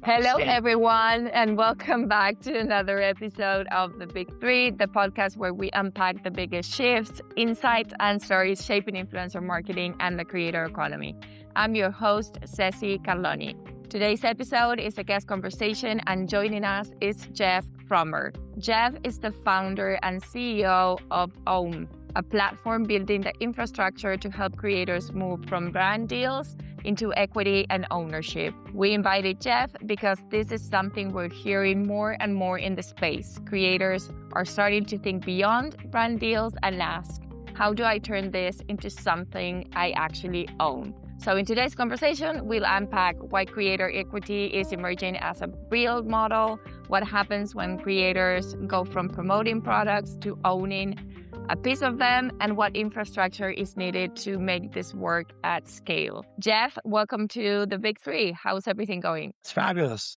Hello, everyone, and welcome back to another episode of The Big Three, the podcast where we unpack the biggest shifts, insights, and stories shaping influencer marketing and the creator economy. I'm your host, Ceci Carloni. Today's episode is a guest conversation, and joining us is Jeff Frommer. Jeff is the founder and CEO of OWM, a platform building the infrastructure to help creators move from brand deals into equity and ownership. We invited Jeff because this is something we're hearing more and more in the space. Creators are starting to think beyond brand deals and ask, how do I turn this into something I actually own? So in today's conversation, we'll unpack why creator equity is emerging as a real model, what happens when creators go from promoting products to owning a piece of them, and what infrastructure is needed to make this work at scale. Jeff, welcome to the Big Three. How's everything going? It's fabulous.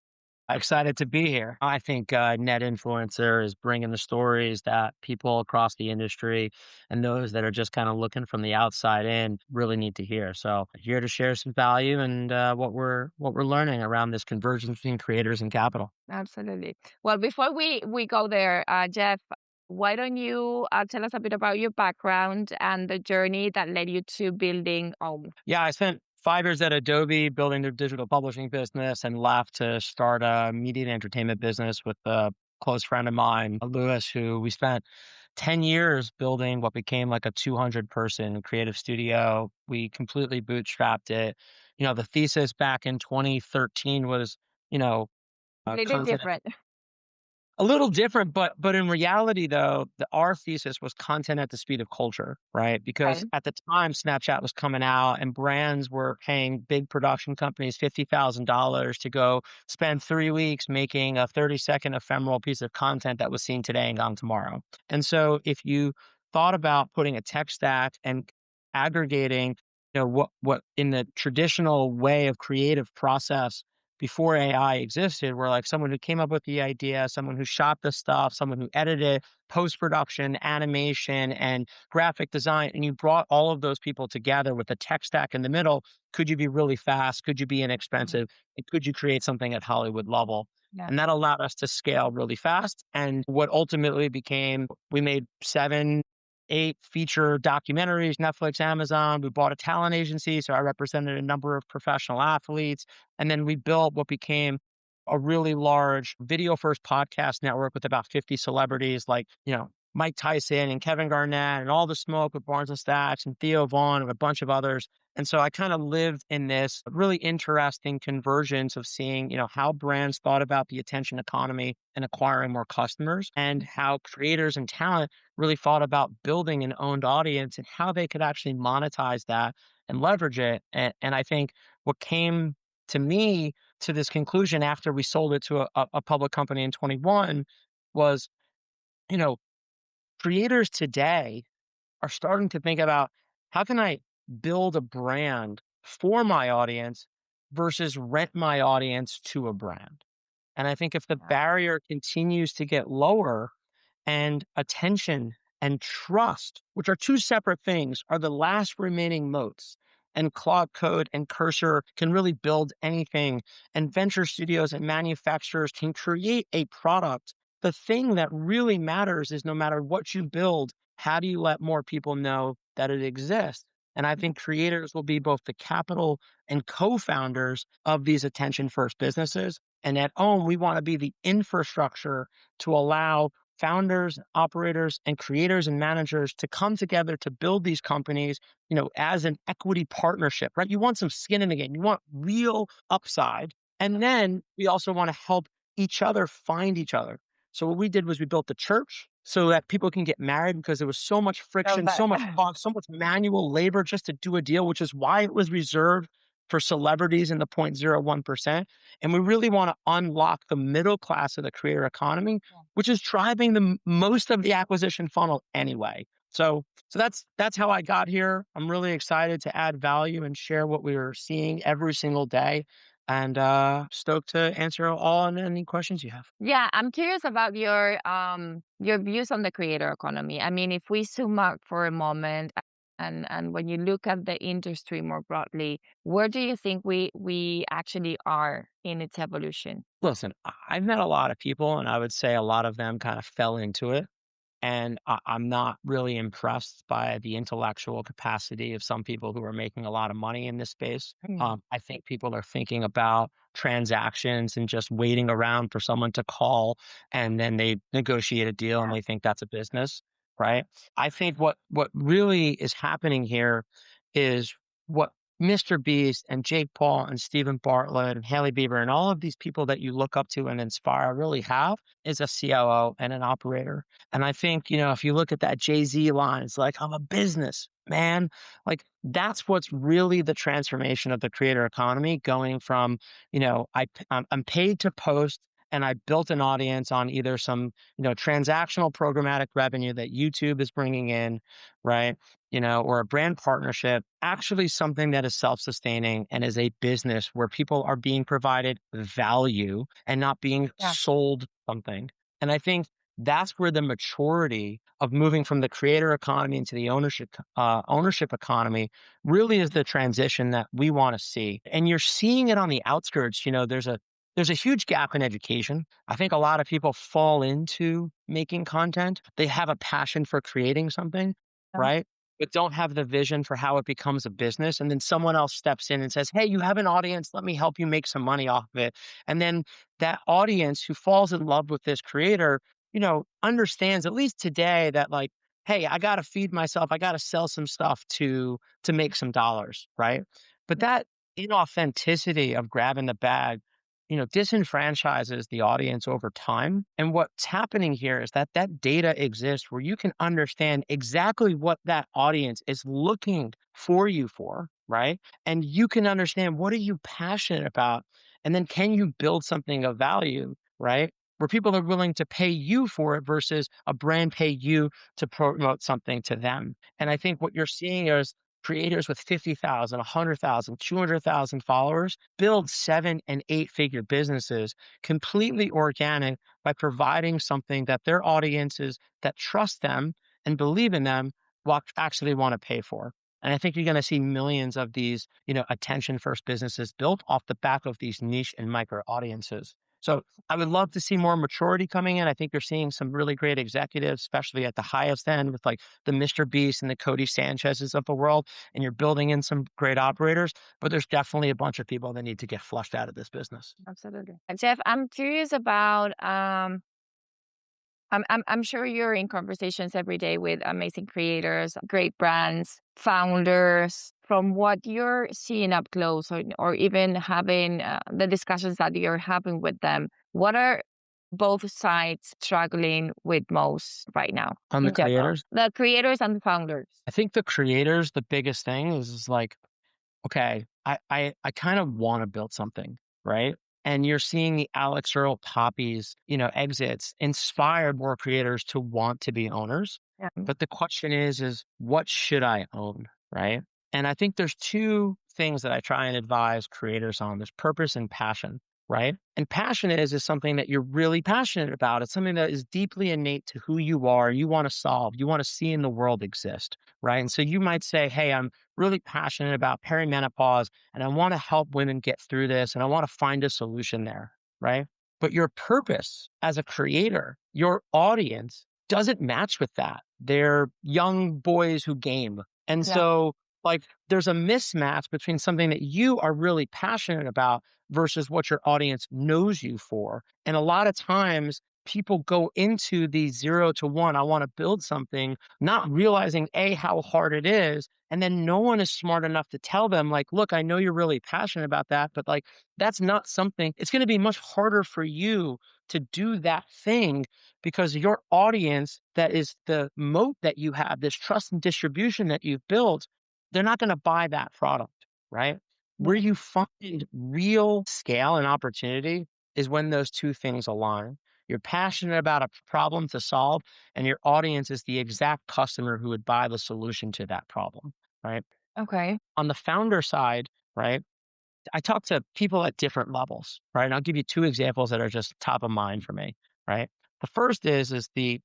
Excited to be here. I think net influencer is bringing the stories that people across the industry and those that are just kind of looking from the outside in really need to hear. So here to share some value and what we're learning around this convergence between creators and capital. Absolutely. Well, before we go there, Jeff, why don't you tell us a bit about your background and the journey that led you to building OWM? Yeah, I spent 5 years at Adobe building their digital publishing business and left to start a media and entertainment business with a close friend of mine, Lewis, who we spent 10 years building what became like a 200-person creative studio. We completely bootstrapped it. The thesis back in 2013 was, A little content. different. A little different, but in reality, though, our thesis was content at the speed of culture, right? Because Okay. at the time, Snapchat was coming out and brands were paying big production companies $50,000 to go spend 3 weeks making a 30-second ephemeral piece of content that was seen today and gone tomorrow. And so if you thought about putting a tech stack and aggregating, what in the traditional way of creative process before AI existed, where like someone who came up with the idea, someone who shot the stuff, someone who edited, post-production, animation, and graphic design, and you brought all of those people together with the tech stack in the middle, could you be really fast? Could you be inexpensive? And could you create something at Hollywood level? Yeah. And that allowed us to scale really fast. And what ultimately became, we made 7, 8 feature documentaries, Netflix, Amazon. We bought a talent agency. So I represented a number of professional athletes. And then we built what became a really large video first podcast network with about 50 celebrities like, Mike Tyson and Kevin Garnett and All the Smoke with Barnes and Stacks and Theo Vaughn and a bunch of others. And so I kind of lived in this really interesting convergence of seeing, how brands thought about the attention economy and acquiring more customers, and how creators and talent really thought about building an owned audience and how they could actually monetize that and leverage it. And I think what came to me to this conclusion after we sold it to a public company in 21 was, you know, creators today are starting to think about, how can I build a brand for my audience versus rent my audience to a brand? And I think if the Yeah. barrier continues to get lower, and attention and trust, which are two separate things, are the last remaining moats. And Claude Code and Cursor can really build anything. And venture studios and manufacturers can create a product. The thing that really matters is, no matter what you build, how do you let more people know that it exists? And I think creators will be both the capital and co-founders of these attention first businesses. And at OWM, we want to be the infrastructure to allow founders, operators, and creators and managers to come together to build these companies, as an equity partnership, right? You want some skin in the game. You want real upside. And then we also want to help each other find each other. So what we did was we built the church so that people can get married, because there was so much Love friction, that. so much cost, so much manual labor just to do a deal, which is why it was reserved for celebrities in the 0.01%. And we really want to unlock the middle class of the creator economy, which is driving the most of the acquisition funnel anyway. So that's how I got here. I'm really excited to add value and share what we are seeing every single day, and stoked to answer all and any questions you have. Yeah, I'm curious about your views on the creator economy. I mean, if we zoom out for a moment, And when you look at the industry more broadly, where do you think we actually are in its evolution? Listen, I've met a lot of people, and I would say a lot of them kind of fell into it. And I'm not really impressed by the intellectual capacity of some people who are making a lot of money in this space. I think people are thinking about transactions and just waiting around for someone to call, and then they negotiate a deal and they think that's a business, right? I think what really is happening here is what Mr. Beast and Jake Paul and Stephen Bartlett and Haley Bieber and all of these people that you look up to and inspire really have is a COO and an operator. And I think, if you look at that Jay-Z line, it's like, I'm a business man. Like that's what's really the transformation of the creator economy going from, I'm paid to post and I built an audience on either some, transactional programmatic revenue that YouTube is bringing in, right? Or a brand partnership, actually something that is self-sustaining and is a business where people are being provided value and not being Yeah. sold something. And I think that's where the maturity of moving from the creator economy into the ownership economy really is the transition that we want to see. And you're seeing it on the outskirts. There's a huge gap in education. I think a lot of people fall into making content. They have a passion for creating something, Yeah. right? But don't have the vision for how it becomes a business. And then someone else steps in and says, hey, you have an audience. Let me help you make some money off of it. And then that audience who falls in love with this creator, understands at least today that like, hey, I got to feed myself. I got to sell some stuff to make some dollars, right? But that inauthenticity of grabbing the bag, disenfranchises the audience over time. And what's happening here is that that data exists where you can understand exactly what that audience is looking for you for, right? And you can understand what are you passionate about? And then can you build something of value, right? Where people are willing to pay you for it versus a brand pay you to promote something to them. And I think what you're seeing is creators with 50,000, 100,000, 200,000 followers build 7 and 8 figure businesses completely organic by providing something that their audiences that trust them and believe in them will actually want to pay for. And I think you're going to see millions of these, attention first businesses built off the back of these niche and micro audiences. So I would love to see more maturity coming in. I think you're seeing some really great executives, especially at the highest end with like the Mr. Beast and the Cody Sanchez's of the world. And you're building in some great operators, but there's definitely a bunch of people that need to get flushed out of this business. Absolutely. Jeff, I'm curious about I'm sure you're in conversations every day with amazing creators, great brands, founders. From what you're seeing up close, or even having the discussions that you're having with them, what are both sides struggling with most right now On the in general? creators, The creators and the founders. I think the creators, the biggest thing is like, okay, I kind of want to build something, right? And you're seeing the Alex Earl Poppies, exits inspire more creators to want to be owners. Yeah. But the question is what should I own, right? And I think there's two things that I try and advise creators on. There's purpose and passion, right? And passion is something that you're really passionate about. It's something that is deeply innate to who you are. You want to solve, you want to see in the world exist, right? And so you might say, hey, I'm really passionate about perimenopause and I want to help women get through this and I want to find a solution there, right? But your purpose as a creator, your audience doesn't match with that. They're young boys who game. And Yeah. so like there's a mismatch between something that you are really passionate about versus what your audience knows you for. And a lot of times people go into the 0 to 1, I want to build something, not realizing how hard it is. And then no one is smart enough to tell them like, look, I know you're really passionate about that, but like, that's not something, it's going to be much harder for you to do that thing because your audience that is the moat that you have, this trust and distribution that you've built, they're not going to buy that product, right? Where you find real scale and opportunity is when those two things align. You're passionate about a problem to solve, and your audience is the exact customer who would buy the solution to that problem, right? Okay. On the founder side, right? I talk to people at different levels, right? And I'll give you two examples that are just top of mind for me, right? The first is the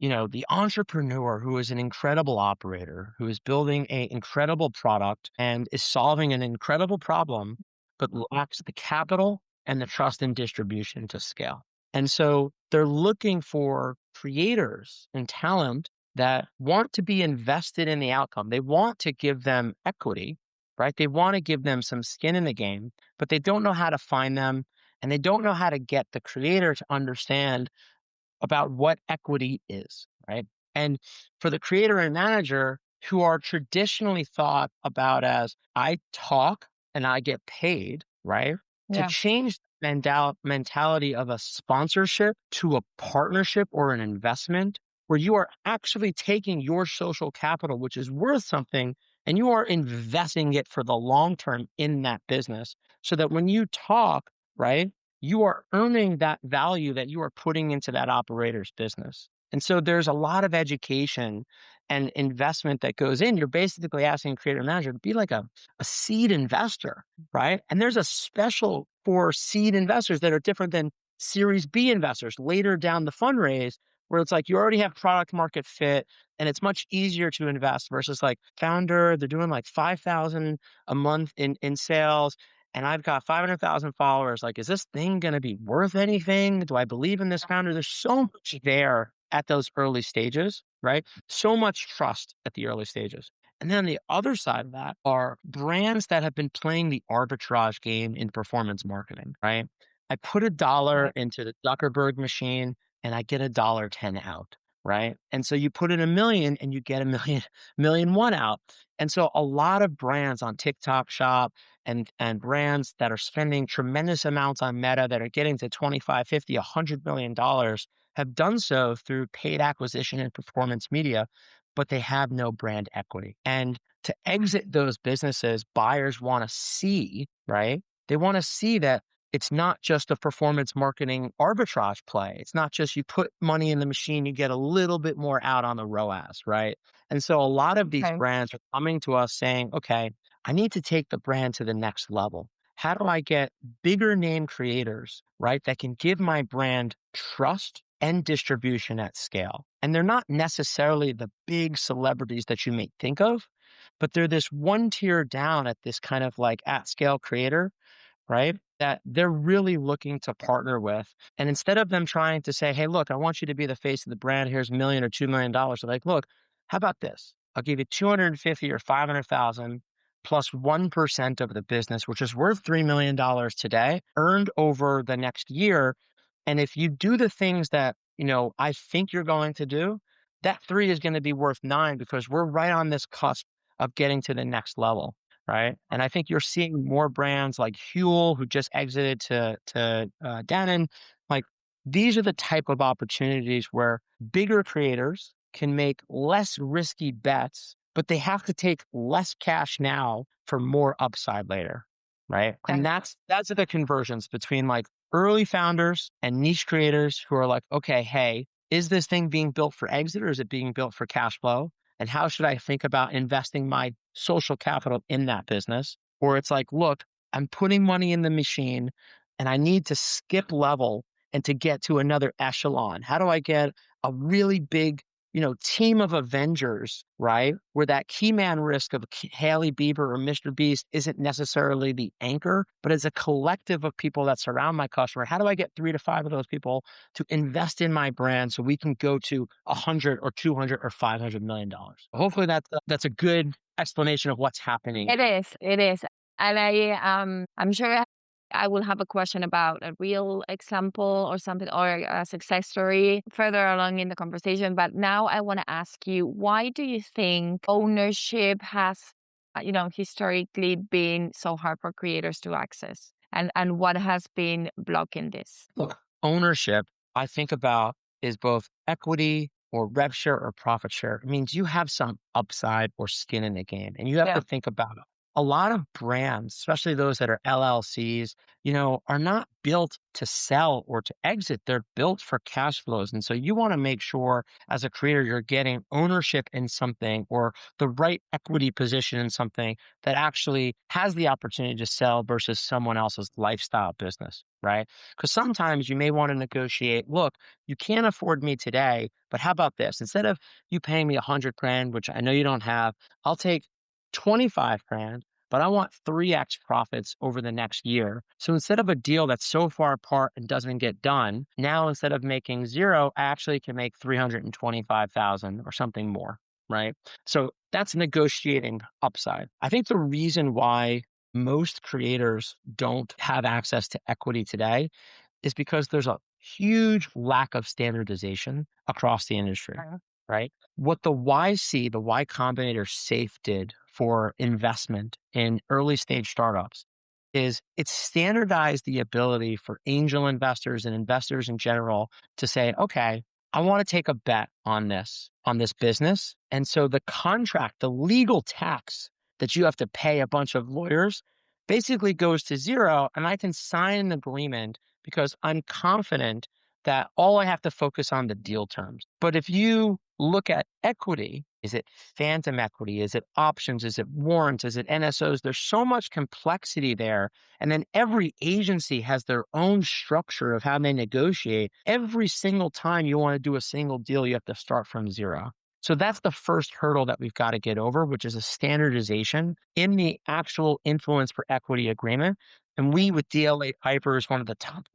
the entrepreneur who is an incredible operator, who is building an incredible product and is solving an incredible problem, but lacks the capital and the trust and distribution to scale. And so they're looking for creators and talent that want to be invested in the outcome. They want to give them equity, right? They want to give them some skin in the game, but they don't know how to find them, and they don't know how to get the creator to understand about what equity is, right? And for the creator and manager who are traditionally thought about as I talk and I get paid, right? To Yeah. change the mentality of a sponsorship to a partnership or an investment where you are actually taking your social capital, which is worth something, and you are investing it for the long term in that business so that when you talk, right, you are earning that value that you are putting into that operator's business. And so there's a lot of education and investment that goes in. You're basically asking a creator manager to be like a seed investor, right? And there's a special for seed investors that are different than Series B investors later down the fundraise, where it's like you already have product market fit and it's much easier to invest versus like founder, they're doing like 5,000 a month in sales and I've got 500,000 followers. Like, is this thing going to be worth anything? Do I believe in this founder? There's so much there at those early stages, right? So much trust at the early stages. And then the other side of that are brands that have been playing the arbitrage game in performance marketing, right? I put $1 Right. into the Zuckerberg machine and I get $1.10 out, right? And so you put in 1 million and you get a million, million one out. And so a lot of brands on TikTok Shop and brands that are spending tremendous amounts on Meta that are getting to 25, 50, $100 million have done so through paid acquisition and performance media, but they have no brand equity. And to exit those businesses, buyers want to see, right? They want to see that it's not just a performance marketing arbitrage play. It's not just you put money in the machine, you get a little bit more out on the ROAS, right? And so a lot of these Okay. brands are coming to us saying, okay, I need to take the brand to the next level. How do I get bigger name creators, right, that can give my brand trust and distribution at scale? And they're not necessarily the big celebrities that you may think of, but they're this one tier down at this kind of like at scale creator, right? That they're really looking to partner with. And instead of them trying to say, hey, look, I want you to be the face of the brand, here's $1 million or $2 million. They're like, look, how about this? I'll give you 250 or 500,000 plus 1% of the business, which is worth $3 million today, earned over the next year. And if you do the things that, I think you're going to do, that three is going to be worth nine because we're right on this cusp of getting to the next level. Right. And I think you're seeing more brands like Huel, who just exited to Dannon. Like these are the type of opportunities where bigger creators can make less risky bets, but they have to take less cash now for more upside later. Right. And Okay. that's the conversions between like early founders and niche creators who are like, okay, hey, is this thing being built for exit or is it being built for cash flow? And how should I think about investing my social capital in that business? Or it's like, look, I'm putting money in the machine and I need to skip level and to get to another echelon. How do I get a really big, team of Avengers, right? Where that key man risk of Haley Bieber or Mr. Beast isn't necessarily the anchor, but as a collective of people that surround my customer. How do I get 3 to 5 of those people to invest in my brand so we can go to 100 or 200 or $500 million? Hopefully that's a good explanation of what's happening. It is. It is. And I'm sure I will have a question about a real example or something or a success story further along in the conversation. But now I want to ask you, why do you think ownership has, historically been so hard for creators to access? And what has been blocking this? Look, ownership, I think about is both equity or rev share or profit share. It means you have some upside or skin in the game. And you have to Yeah. think about a lot of brands, especially those that are LLCs, are not built to sell or to exit. They're built for cash flows. And so you want to make sure as a creator, you're getting ownership in something or the right equity position in something that actually has the opportunity to sell versus someone else's lifestyle business, right? Because sometimes you may want to negotiate, look, you can't afford me today, but how about this? Instead of you paying me 100 grand, which I know you don't have, I'll take 25 grand, but I want 3x profits over the next year. So instead of a deal that's so far apart and doesn't get done, now instead of making zero, I actually can make 325,000 or something more, right? So that's negotiating upside. I think the reason why most creators don't have access to equity today is because there's a huge lack of standardization across the industry, right? What the YC, the Y Combinator SAFE did for investment in early stage startups is it standardized the ability for angel investors and investors in general to say, okay, I want to take a bet on this business. And so the contract, the legal tax that you have to pay a bunch of lawyers basically goes to zero. And I can sign an agreement because I'm confident that all I have to focus on the deal terms. But if you look at equity, is it phantom equity? Is it options? Is it warrants? Is it NSOs? There's so much complexity there. And then every agency has their own structure of how they negotiate. Every single time you want to do a single deal, you have to start from zero. So that's the first hurdle that we've got to get over, which is a standardization in the actual influence for equity agreement. And we, with DLA Piper, is one of the top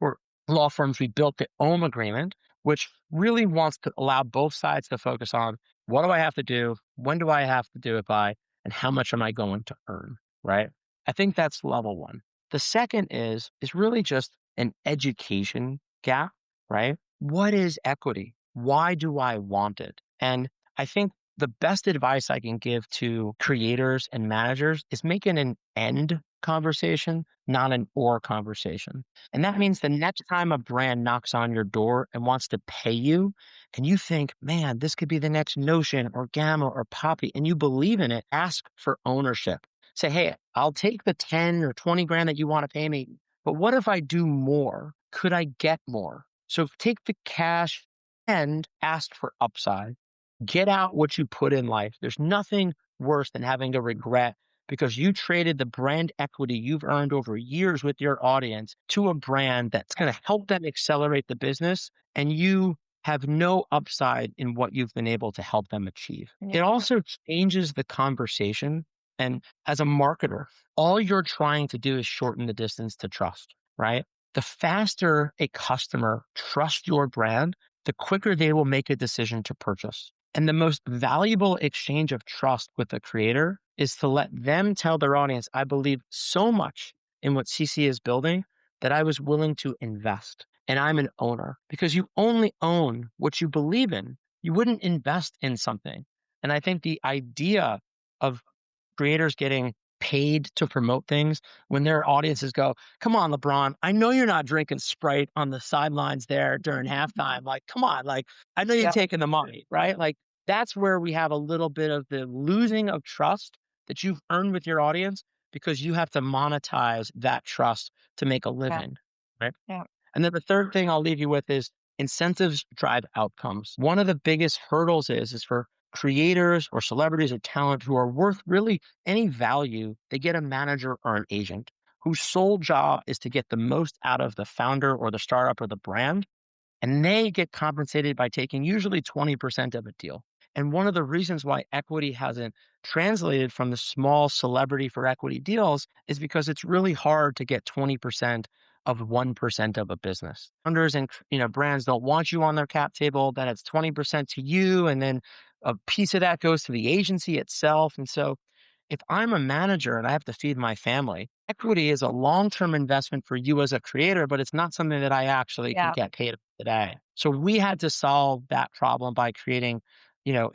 law firms, we built the OWM agreement, which really wants to allow both sides to focus on what do I have to do? When do I have to do it by? And how much am I going to earn? Right. I think that's level one. The second is really just an education gap, right? What is equity? Why do I want it? And I think the best advice I can give to creators and managers is make it an end conversation, not an or conversation. And that means the next time a brand knocks on your door and wants to pay you, and you think, man, this could be the next Notion or Gamma or Poppy, and you believe in it, ask for ownership. Say, hey, I'll take the 10 or 20 grand that you want to pay me, but what if I do more? Could I get more? So take the cash and ask for upside. Get out what you put in life. There's nothing worse than having to regret because you traded the brand equity you've earned over years with your audience to a brand that's going to help them accelerate the business, and you have no upside in what you've been able to help them achieve. It also changes the conversation. And as a marketer, all you're trying to do is shorten the distance to trust, right? The faster a customer trusts your brand, the quicker they will make a decision to purchase. And the most valuable exchange of trust with a creator is to let them tell their audience, I believe so much in what Ceci is building that I was willing to invest. And I'm an owner because you only own what you believe in. You wouldn't invest in something. And I think the idea of creators getting paid to promote things when their audiences go, come on, LeBron, I know you're not drinking Sprite on the sidelines there during halftime. Like, come on, like, I know you're taking the money, right? Like, that's where we have a little bit of the losing of trust that you've earned with your audience because you have to monetize that trust to make a living, right? Yeah. And then the third thing I'll leave you with is incentives drive outcomes. One of the biggest hurdles is for creators or celebrities or talent who are worth really any value, they get a manager or an agent whose sole job is to get the most out of the founder or the startup or the brand. And they get compensated by taking usually 20% of a deal. And one of the reasons why equity hasn't translated from the small celebrity for equity deals is because it's really hard to get 20% of 1% of a business. Founders and brands don't want you on their cap table, then it's 20% to you, and then a piece of that goes to the agency itself. And so if I'm a manager and I have to feed my family, equity is a long-term investment for you as a creator, but it's not something that I actually can get paid today. So we had to solve that problem by creating,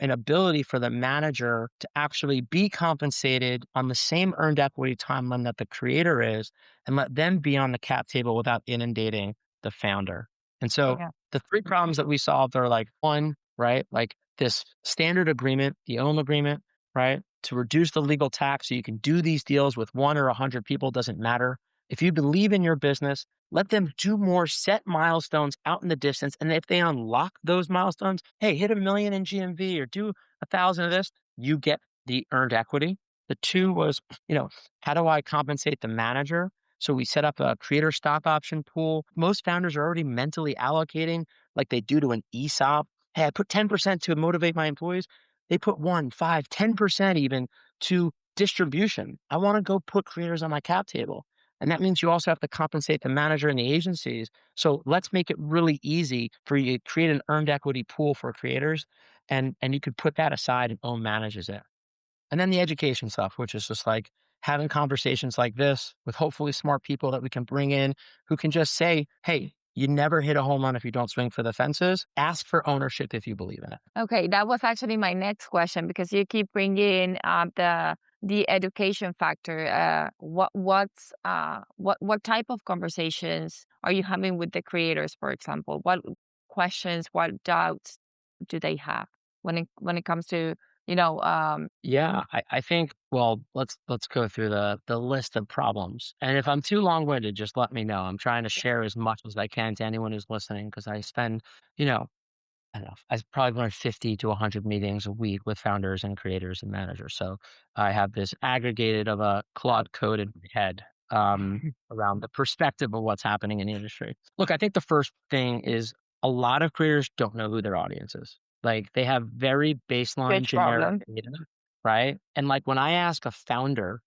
an ability for the manager to actually be compensated on the same earned equity timeline that the creator is, and let them be on the cap table without inundating the founder. And so the three problems that we solved are like one, right? Like this standard agreement, the OWM agreement, right? to reduce the legal tax so you can do these deals with 1 or 100 people, doesn't matter. If you believe in your business, let them do more, set milestones out in the distance. And if they unlock those milestones, hey, hit 1 million in GMV or do 1,000 of this, you get the earned equity. The two was, how do I compensate the manager? So we set up a creator stock option pool. Most founders are already mentally allocating like they do to an ESOP. Hey, I put 10% to motivate my employees. They put 1, 5, 10% even to distribution. I want to go put creators on my cap table. And that means you also have to compensate the manager and the agencies. So let's make it really easy for you to create an earned equity pool for creators. And you could put that aside and OWM manages it. And then the education stuff, which is just like having conversations like this with hopefully smart people that we can bring in who can just say, hey, you never hit a home run if you don't swing for the fences. Ask for ownership if you believe in it. Okay, that was actually my next question because you keep bringing the education factor. What type of conversations are you having with the creators, for example? What questions, what doubts do they have when it comes to Yeah, I think, well, let's go through the list of problems. And if I'm too long-winded, just let me know. I'm trying to share as much as I can to anyone who's listening because I spend, I don't know, I probably run 50 to 100 meetings a week with founders and creators and managers. So I have this aggregated of a Claude code in my head around the perspective of what's happening in the industry. Look, I think the first thing is a lot of creators don't know who their audience is. Like they have very baseline huge generic problem. data, right? And like when I ask a founder,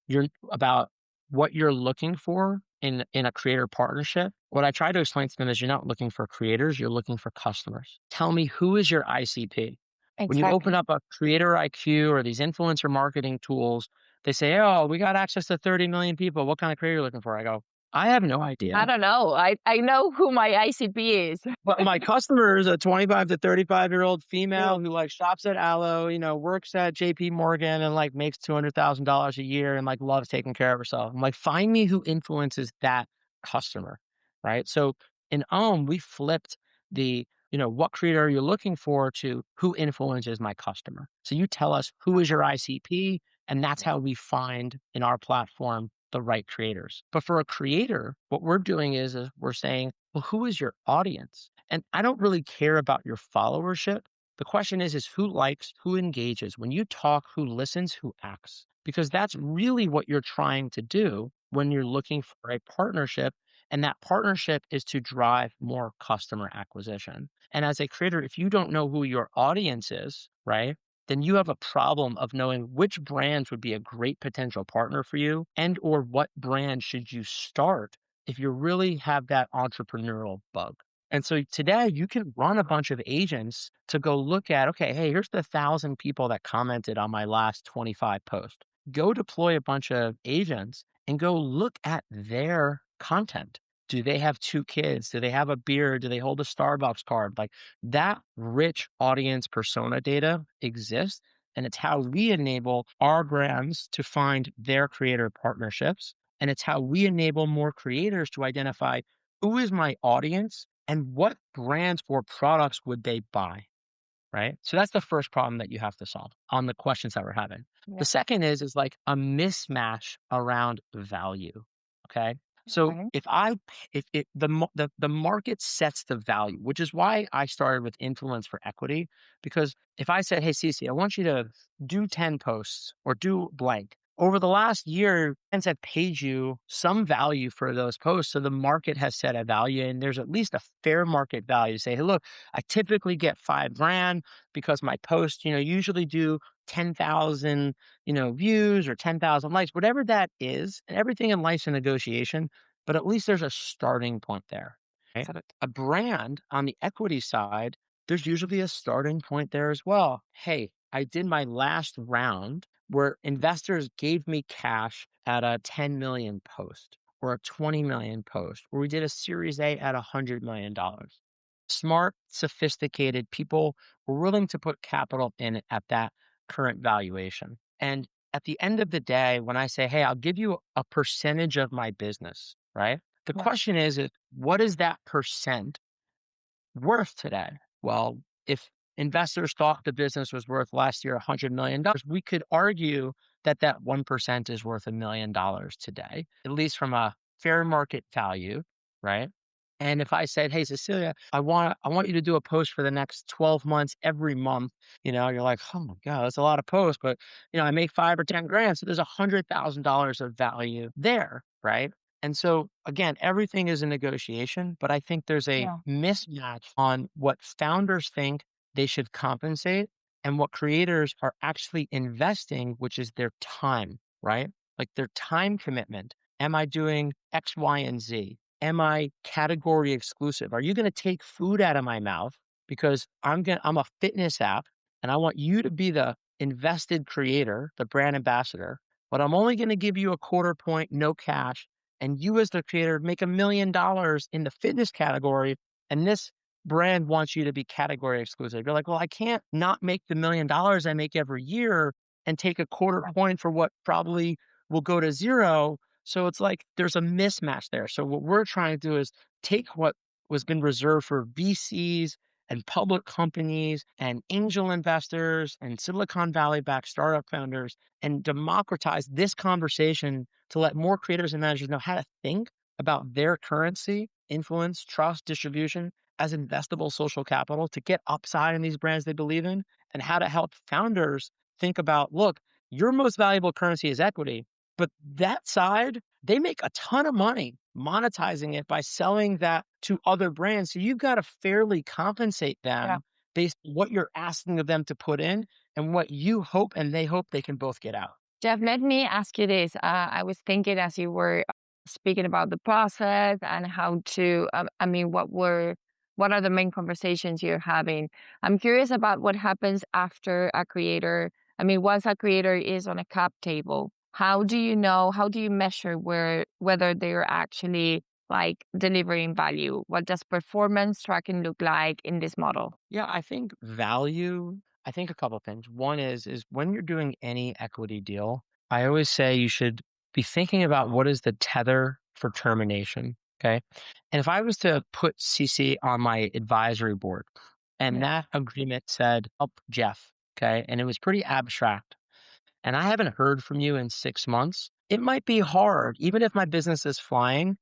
you're about what you're looking for in a creator partnership. What I try to explain to them is you're not looking for creators, you're looking for customers. Tell me, who is your ICP? When you open Exactly. up a creator IQ or these influencer marketing tools, they say, "Oh, we got access to 30 million people. What kind of creator are you looking for?" I go, "I have no I idea. don't know. I know who my ICP is. But my customer is a 25 to 35-year-old female Yeah. who like shops at Aloe, works at JP Morgan and like makes $200,000 a year and like loves taking care of herself. I'm like, find me who influences that customer, right? So in OWM, we flipped the, what creator are you looking for to who influences my customer. So you tell us who is your ICP, and that's how we find in our platform the right creators. But for a creator, what we're doing is we're saying, well, who is your audience? And I don't really care about your followership. The question is who likes, who engages? When you talk, who listens, who acts? Because that's really what you're trying to do when you're looking for a partnership. And that partnership is to drive more customer acquisition. And as a creator, if you don't know who your audience is, right, then you have a problem of knowing which brands would be a great potential partner for you and or what brand should you start if you really have that entrepreneurial bug. And so today you can run a bunch of agents to go look at, okay, hey, here's the 1,000 people that commented on my last 25 posts. Go deploy a bunch of agents and go look at their content. Do they have 2 kids? Do they have a beard? Do they hold a Starbucks card? Like that rich audience persona data exists. And it's how we enable our brands to find their creator partnerships. And it's how we enable more creators to identify who is my audience and what brands or products would they buy, right? So that's the first problem that you have to solve on the questions that we're having. Yeah. The second is like a mismatch around value. Okay. So Okay. if it the market sets the value, which is why I started with influence for equity, because if I said, hey, Ceci, I want you to do 10 posts or do blank. Over the last year, brands have paid you some value for those posts. So the market has set a value and there's at least a fair market value. Say, hey, look, I typically get 5 grand because my posts, usually do 10,000, views or 10,000 likes, whatever that is. And everything in life's a negotiation, but at least there's a starting point there. Right? So A brand on the equity side, there's usually a starting point there as well. Hey, I did my last round where investors gave me cash at a 10 million post or a 20 million post, or we did a Series A at $100 million. Smart, sophisticated people were willing to put capital in it at that current valuation. And at the end of the day, when I say, hey, I'll give you a percentage of my business, right? The yeah. question is what is that percent worth today? Well, if investors thought the business was worth last year $100 million. We could argue that that 1% is worth $1 million today, at least from a fair market value, right? And if I said, "Hey, Cecilia, I want you to do a post for the next 12 months every month," you're like, "Oh my God, that's a lot of posts, but I make 5 or 10 grand. So there's $100,000 of value there, right?" And so again, everything is a negotiation, but I think there's a Yeah. mismatch on what founders think they should compensate and what creators are actually investing, which is their time, right? Like their time commitment. Am I doing X, Y, and Z? Am I category exclusive? Are you going to take food out of my mouth because I'm a fitness app and I want you to be the invested creator, the brand ambassador, but I'm only going to give you a quarter point, no cash, and you as the creator make $1 million in the fitness category, and this brand wants you to be category exclusive. You're like, well, I can't not make the $1 million I make every year and take a quarter point for what probably will go to zero. So it's like there's a mismatch there. So what we're trying to do is take what was been reserved for VCs and public companies and angel investors and Silicon Valley backed startup founders and democratize this conversation to let more creators and managers know how to think about their currency, influence, trust, distribution as investable social capital to get upside in these brands they believe in, and how to help founders think about, look, your most valuable currency is equity, but that side, they make a ton of money monetizing it by selling that to other brands. So you've got to fairly compensate Yeah. them based on what you're asking of them to put in and what you hope and they hope they can both get out. Jeff, let me ask you this. I was thinking as you were speaking about the process and how to, what are the main conversations you're having? I'm curious about what happens after a creator. Once a creator is on a cap table, how do you know, how do you measure whether they're actually like delivering value? What does performance tracking look like in this model? Yeah, I think a couple of things. One is when you're doing any equity deal, I always say you should be thinking about what is the tether for termination. Okay. And if I was to put CC on my advisory board and Yeah. that agreement said, help Jeff, okay, and it was pretty abstract, and I haven't heard from you in 6 months, it might be hard, even if my business is flying,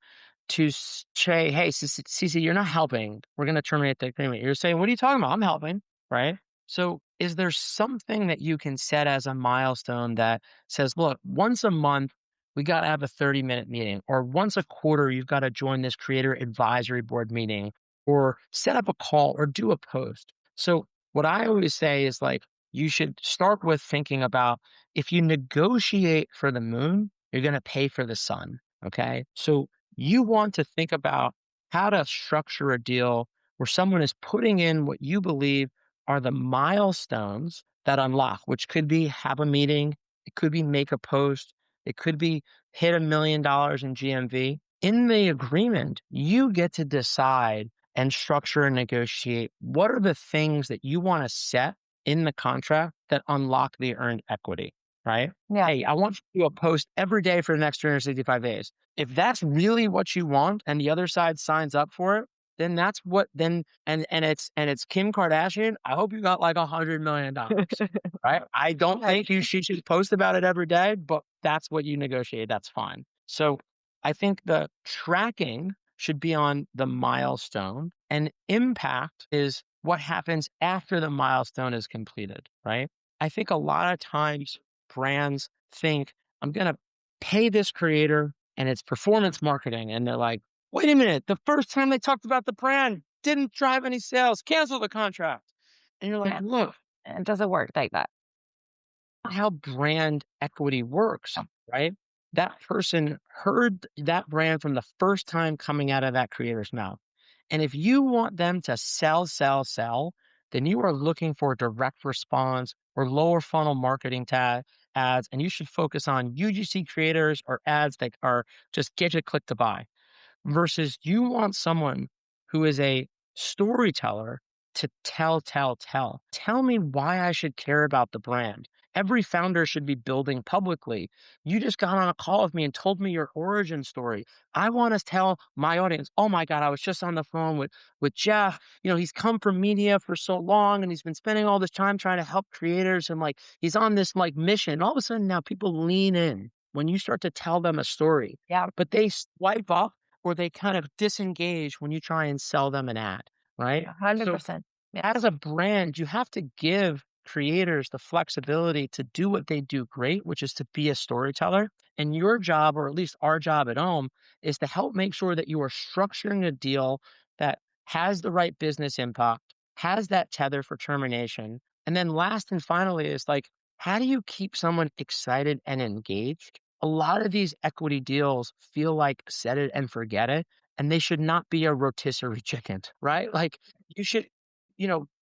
to say, "Hey, Cece, you're not helping. We're going to terminate the agreement." You're saying, "What are you talking about? I'm helping." Right. So is there something that you can set as a milestone that says, look, once a month, we got to have a 30-minute meeting, or once a quarter, you've got to join this creator advisory board meeting, or set up a call or do a post. So what I always say is like, you should start with thinking about if you negotiate for the moon, you're going to pay for the sun. Okay. So you want to think about how to structure a deal where someone is putting in what you believe are the milestones that unlock, which could be have a meeting, it could be make a post, it could be hit $1 million in GMV. In the agreement, you get to decide and structure and negotiate what are the things that you want to set in the contract that unlock the earned equity, right? Yeah. Hey, I want you to do a post every day for the next 365 days. If that's really what you want and the other side signs up for it, then that's what then and it's Kim Kardashian, I hope you got like $100 million. Right? I don't think she should post about it every day, but that's what you negotiate. That's fine. So I think the tracking should be on the milestone, and impact is what happens after the milestone is completed, right? I think a lot of times brands think, I'm going to pay this creator and it's performance marketing. And they're like, wait a minute, the first time they talked about the brand didn't drive any sales, cancel the contract. And you're like, Yeah. look, It doesn't work like that. how brand equity works, right? That person heard that brand from the first time coming out of that creator's mouth. And if you want them to sell, sell, sell, then you are looking for direct response or lower funnel marketing ads. And you should focus on UGC creators or ads that are just get you click to buy versus you want someone who is a storyteller to tell. Tell me why I should care about the brand. every founder should be building publicly. You just got on a call with me and told me your origin story. I want to tell my audience, oh my God, I was just on the phone with Jeff. He's come from media for so long and he's been spending all this time trying to help creators and like he's on this like mission. All of a sudden now people lean in when you start to tell them a story. Yeah. But they swipe up or they kind of disengage when you try and sell them an ad, right? So 100%. Yeah. as a brand, you have to give creators the flexibility to do what they do great, which is to be a storyteller. And your job, or at least our job at OWM, is to help make sure that you are structuring a deal that has the right business impact, has that tether for termination. And then last and finally is like, how do you keep someone excited and engaged? A lot of these equity deals feel like set it and forget it, and they should not be a rotisserie chicken, right? Like you should,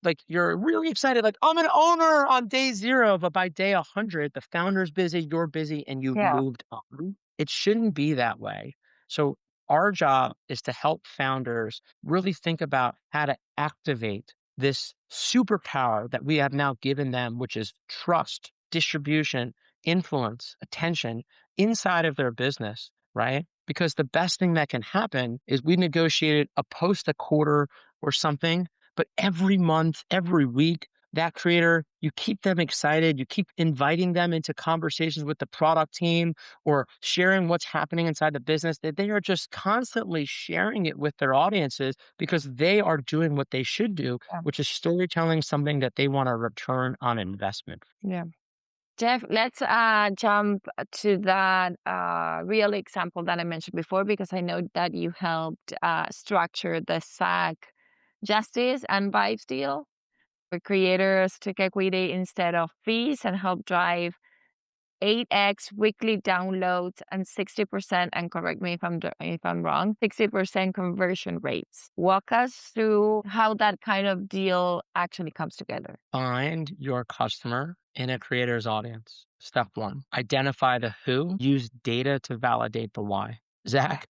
like you're really excited, like I'm an owner on day 0, but by day 100, the founder's busy, you're busy, and you've Yeah. moved on. It shouldn't be that way. So our job is to help founders really think about how to activate this superpower that we have now given them, which is trust, distribution, influence, attention inside of their business, right? Because the best thing that can happen is we negotiated a post a quarter or something, but every month, every week, that creator, you keep them excited. You keep inviting them into conversations with the product team or sharing what's happening inside the business, that they are just constantly sharing it with their audiences because they are doing what they should do, Yeah. which is storytelling something that they want a return on investment. Yeah. Jeff, let's jump to that real example that I mentioned before, because I know that you helped structure the SAG Justice and Vibes deal, where creators took equity instead of fees and helped drive 8x weekly downloads and 60%, and correct me if I'm wrong, 60% conversion rates. Walk us through how that kind of deal actually comes together. Find your customer in a creator's audience. Step 1, identify the who, use data to validate the why. Zach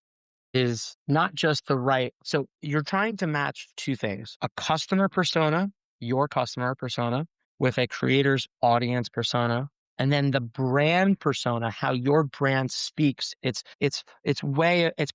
is not just the right. So you're trying to match two things: a customer persona, your customer persona, with a creator's audience persona, and then the brand persona, how your brand speaks, its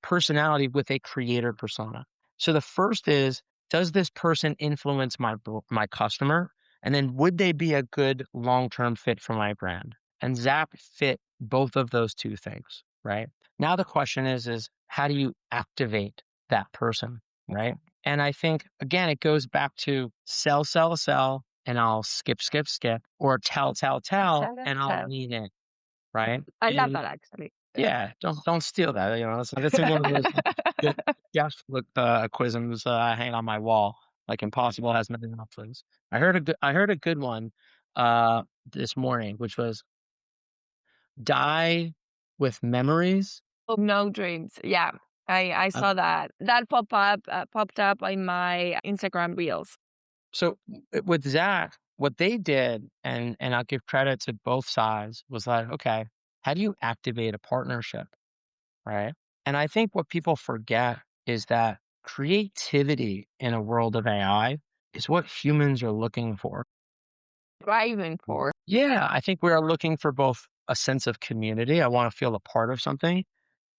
personality with a creator persona. So the first is, does this person influence my customer? And then would they be a good long-term fit for my brand? And Zap fit both of those two things, right? Now the question is how do you activate that person, right? And I think, again, it goes back to sell, sell, sell, and I'll skip, skip, skip, or tell, tell, tell, and I'll lean in, right? I love And that, actually. yeah, don't steal that. That's one of those Jeff look quisms hanging on my wall. Like impossible has nothing options. I heard a good one this morning, which was die with memories. Oh, no dreams. Yeah, I Uh, saw that. That popped up in my Instagram reels. so with Zach, what they did, and I'll give credit to both sides, was like, okay, how do you activate a partnership, right? And I think what people forget is that creativity in a world of AI is what humans are looking for. Driving for. Yeah, I think we are looking for both a sense of community. I want to feel a part of something.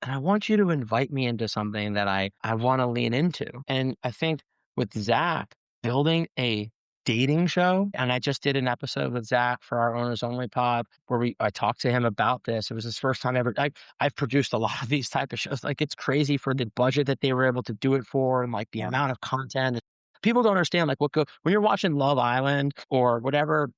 And I want you to invite me into something that I want to lean into. And I think with Zach, building a dating show, and I just did an episode with Zach for our owners only pod where I talked to him about this. It was his first time ever. I've produced a lot of these type of shows. Like it's crazy for the budget that they were able to do it for, and like the Yeah. amount of content. People don't understand like when you're watching Love Island or whatever,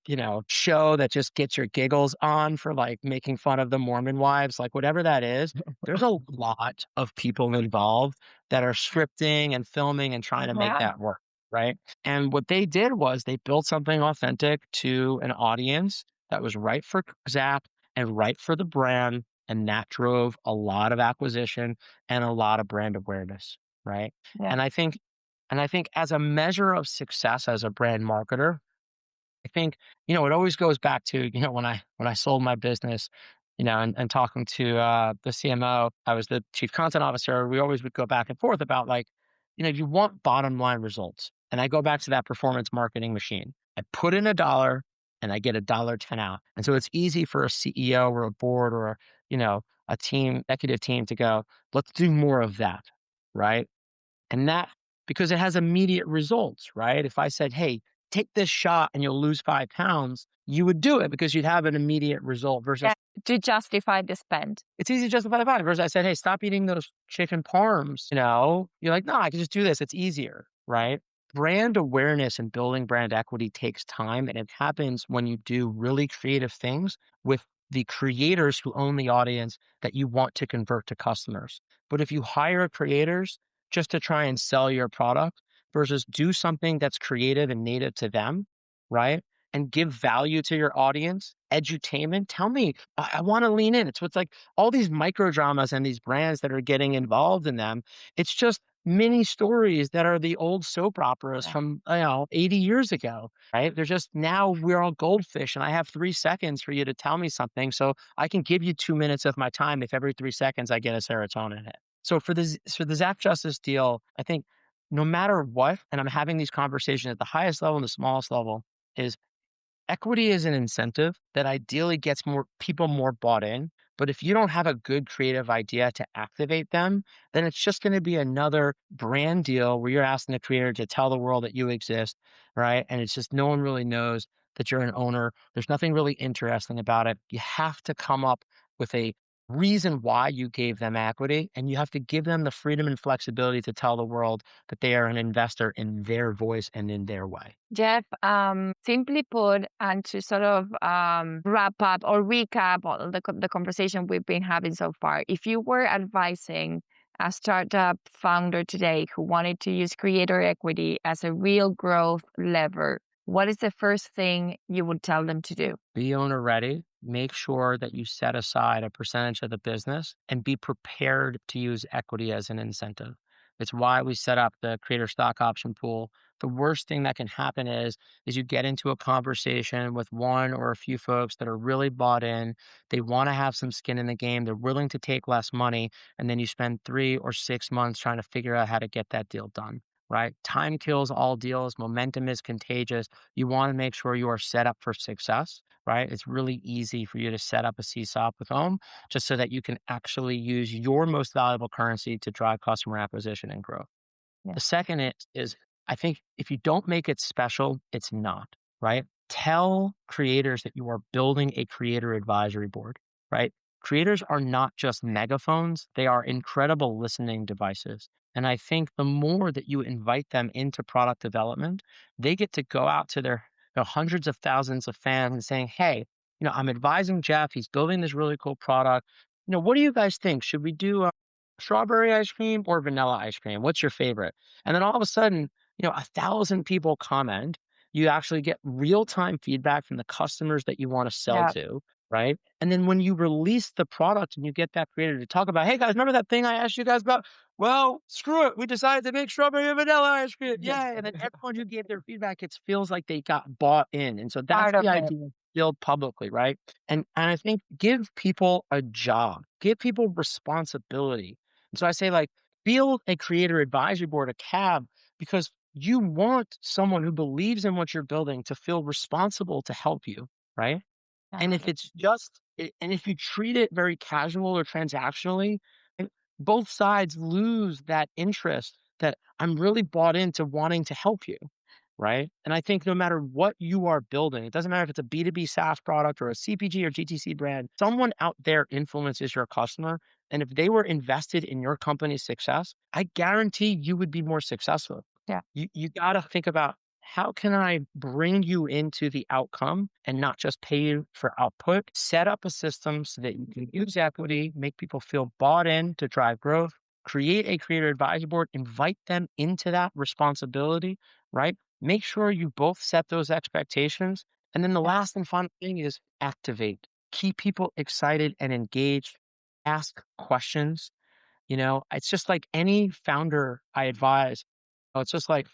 show that just gets your giggles on for like making fun of the Mormon wives, like whatever that is. There's a lot of people involved that are scripting and filming and trying to make Yeah. that work, right? And what they did was they built something authentic to an audience that was right for Zap and right for the brand, and that drove a lot of acquisition and a lot of brand awareness, right? Yeah. And I think as a measure of success as a brand marketer, I think, it always goes back to, when I sold my business, and talking to the CMO, I was the chief content officer. We always would go back and forth about like, you want bottom line results. And I go back to that performance marketing machine. I put in $1, and I get $1.10 out. And so it's easy for a CEO or a board or, a team, executive team to go, let's do more of that. Right. And that, because it has immediate results, right? If I said, hey, take this shot and you'll lose 5 pounds, you would do it because you'd have an immediate result versus Yeah, to justify the spend. it's easy to justify the value. Versus I said, hey, stop eating those chicken parms. You're like, no, I can just do this. It's easier, right? Brand awareness and building brand equity takes time. And it happens when you do really creative things with the creators who own the audience that you want to convert to customers. But if you hire creators just to try and sell your product versus do something that's creative and native to them, right? And give value to your audience, edutainment. Tell me, I want to lean in. It's what's like all these micro dramas and these brands that are getting involved in them. It's just mini stories that are the old soap operas Yeah. from 80 years ago, right? They're just now we're all goldfish and I have 3 seconds for you to tell me something. So I can give you 2 minutes of my time if every 3 seconds I get a serotonin hit. So for the Zap Justice deal, I think no matter what, and I'm having these conversations at the highest level and the smallest level, is equity is an incentive that ideally gets more people more bought in. But if you don't have a good creative idea to activate them, then it's just going to be another brand deal where you're asking the creator to tell the world that you exist, right? And it's just no one really knows that you're an owner. There's nothing really interesting about it. You have to come up with a reason why you gave them equity, and you have to give them the freedom and flexibility to tell the world that they are an investor in their voice and in their way. Jeff, simply put, and to sort of wrap up or recap all the conversation we've been having so far, if you were advising a startup founder today who wanted to use creator equity as a real growth lever, what is the first thing you would tell them to do? Be owner ready. Make sure that you set aside a percentage of the business and be prepared to use equity as an incentive. It's why we set up the creator stock option pool. The worst thing that can happen is you get into a conversation with one or a few folks that are really bought in. They want to have some skin in the game. They're willing to take less money. And then you spend 3 or 6 months trying to figure out how to get that deal done, right? Time kills all deals. Momentum is contagious. You want to make sure you are set up for success, right? It's really easy for you to set up a CSOP with Home just so that you can actually use your most valuable currency to drive customer acquisition and growth. Yeah. The second is I think if you don't make it special, it's not, right? Tell creators that you are building a creator advisory board, right? Creators are not just megaphones, they are incredible listening devices. And I think the more that you invite them into product development, they get to go out to their hundreds of thousands of fans and saying, hey, I'm advising Jeff. He's building this really cool product. What do you guys think? Should we do strawberry ice cream or vanilla ice cream? What's your favorite? And then all of a sudden, 1,000 people comment. You actually get real time feedback from the customers that you want to sell Yeah. to, right? And then when you release the product and you get that creator to talk about, hey guys, remember that thing I asked you guys about? Well, screw it. We decided to make strawberry and vanilla ice cream. Yay. And then everyone who gave their feedback, it feels like they got bought in. And so that's Part of the it. idea. Build publicly, right? And I think give people a job, give people responsibility. And so I say, like, build a creator advisory board, a cab, because you want someone who believes in what you're building to feel responsible to help you, right? And if it's just, and if you treat it very casual or transactionally, and both sides lose that interest that I'm really bought into wanting to help you, right? And I think no matter what you are building, it doesn't matter if it's a B2B SaaS product or a CPG or GTC brand, someone out there influences your customer. And if they were invested in your company's success, I guarantee you would be more successful. Yeah. You got to think about, how can I bring you into the outcome and not just pay you for output? Set up a system so that you can use equity, make people feel bought in to drive growth, create a creator advisory board, invite them into that responsibility, right? Make sure you both set those expectations. And then the last and final thing is activate. Keep people excited and engaged. Ask questions. It's just like any founder I advise. It's just like,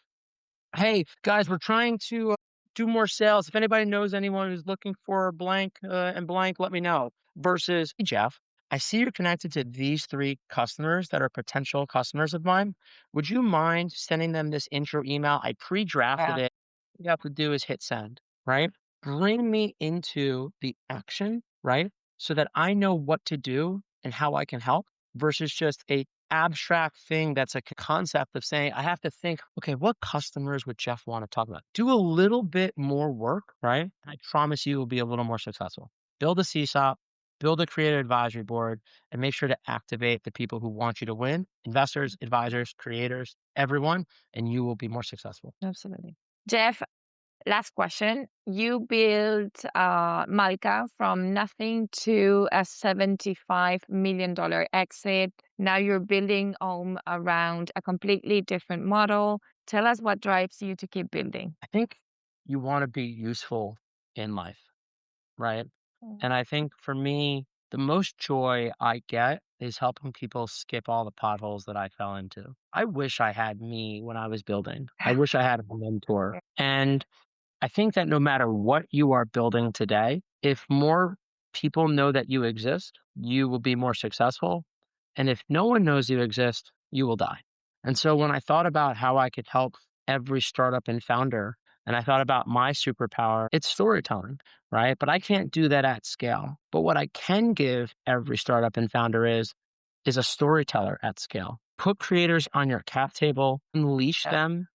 hey, guys, we're trying to do more sales. If anybody knows anyone who's looking for blank and blank, let me know. Versus, hey, Jeff, I see you're connected to these 3 customers that are potential customers of mine. Would you mind sending them this intro email? I pre-drafted Yeah. it. All you have to do is hit send, right? bring me into the action, right? So that I know what to do and how I can help versus just a abstract thing that's like a concept of saying, I have to think, okay, what customers would Jeff want to talk about? Do a little bit more work, right? I promise you will be a little more successful. Build a CSOP, build a creative advisory board, and make sure to activate the people who want you to win, investors, advisors, creators, everyone, and you will be more successful. Absolutely. Jeff, last question. You built Malka from nothing to a $75 million exit. Now you're building home around a completely different model. Tell us what drives you to keep building. I think you want to be useful in life, right? Mm. And I think for me, the most joy I get is helping people skip all the potholes that I fell into. I wish I had me when I was building. I wish I had a mentor. And I think that no matter what you are building today, if more people know that you exist, you will be more successful. And if no one knows you exist, you will die. And so when I thought about how I could help every startup and founder, and I thought about my superpower, it's storytelling, right? But I can't do that at scale. But what I can give every startup and founder is a storyteller at scale. Put creators on your cap table, unleash them,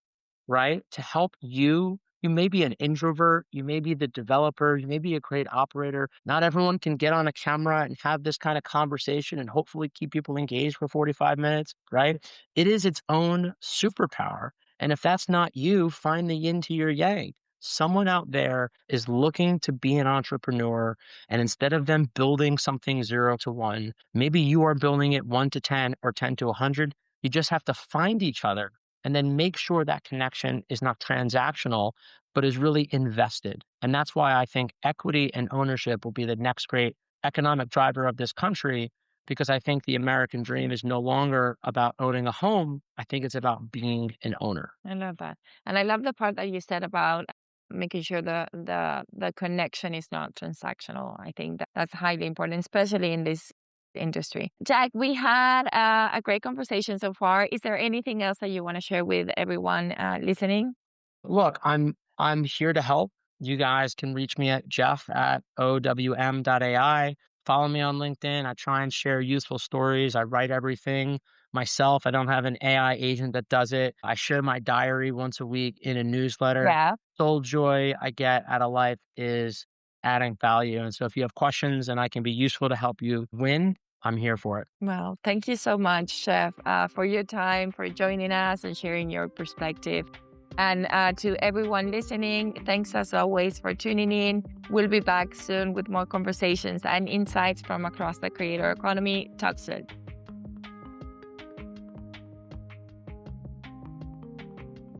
right? To help you. You may be an introvert, you may be the developer, you may be a great operator. Not everyone can get on a camera and have this kind of conversation and hopefully keep people engaged for 45 minutes, right? It is its own superpower. And if that's not you, find the yin to your yang. Someone out there is looking to be an entrepreneur. And instead of them building something 0 to 1, maybe you are building it 1 to 10 or 10 to 100. You just have to find each other and then make sure that connection is not transactional, but is really invested. And that's why I think equity and ownership will be the next great economic driver of this country, because I think the American dream is no longer about owning a home. I think it's about being an owner. I love that. And I love the part that you said about making sure the connection is not transactional. I think that's highly important, especially in this industry. Jack, we had a great conversation so far. Is there anything else that you want to share with everyone listening? Look, I'm here to help. You guys can reach me at jeff@owm.ai. Follow me on LinkedIn. I try and share useful stories. I write everything myself. I don't have an AI agent that does it. I share my diary once a week in a newsletter. Yeah. Sole joy I get out of life is adding value. And so if you have questions and I can be useful to help you win, I'm here for it. Well, thank you so much, Chef, for your time, for joining us and sharing your perspective. And to everyone listening, thanks as always for tuning in. We'll be back soon with more conversations and insights from across the creator economy. Talk soon.